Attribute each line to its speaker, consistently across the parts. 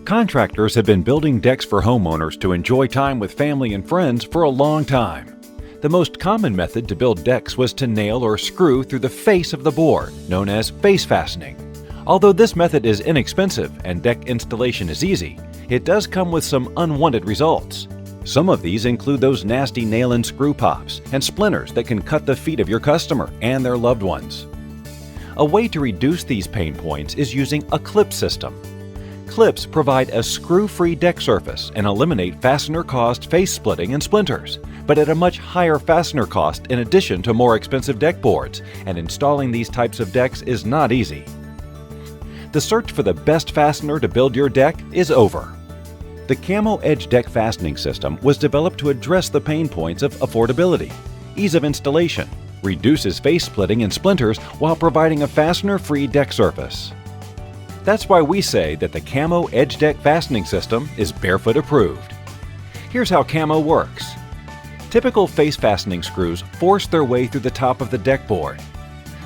Speaker 1: Contractors have been building decks for homeowners to enjoy time with family and friends for a long time. The most common method to build decks was to nail or screw through the face of the board, known as face fastening. Although this method is inexpensive and deck installation is easy, it does come with some unwanted results. Some of these include those nasty nail and screw pops and splinters that can cut the feet of your customer and their loved ones. A way to reduce these pain points is using a clip system. Clips provide a screw-free deck surface and eliminate fastener-caused face splitting and splinters, but at a much higher fastener cost in addition to more expensive deck boards, and installing these types of decks is not easy. The search for the best fastener to build your deck is over. The Camo Edge deck fastening system was developed to address the pain points of affordability, ease of installation, reduces face splitting and splinters while providing a fastener-free deck surface. That's why we say that the Camo Edge deck fastening system is barefoot approved. Here's how Camo works. Typical face fastening screws force their way through the top of the deck board.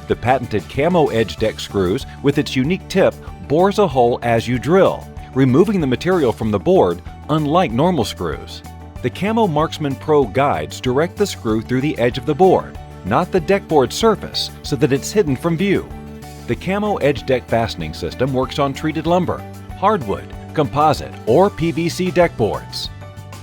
Speaker 1: The patented Camo Edge deck screws with its unique tip bores a hole as you drill, removing the material from the board, unlike normal screws. The Camo Marksman Pro guides direct the screw through the edge of the board, not the deck board surface, so that it's hidden from view. The Camo Edge deck fastening system works on treated lumber, hardwood, composite, or PVC deck boards.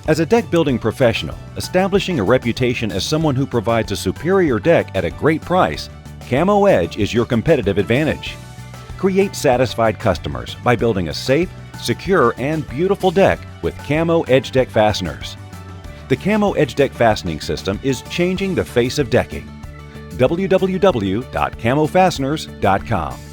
Speaker 1: As a deck building professional, establishing a reputation as someone who provides a superior deck at a great price, Camo Edge is your competitive advantage. Create satisfied customers by building a safe, secure, and beautiful deck with Camo Edge deck fasteners. The Camo Edge deck fastening system is changing the face of decking. www.camofasteners.com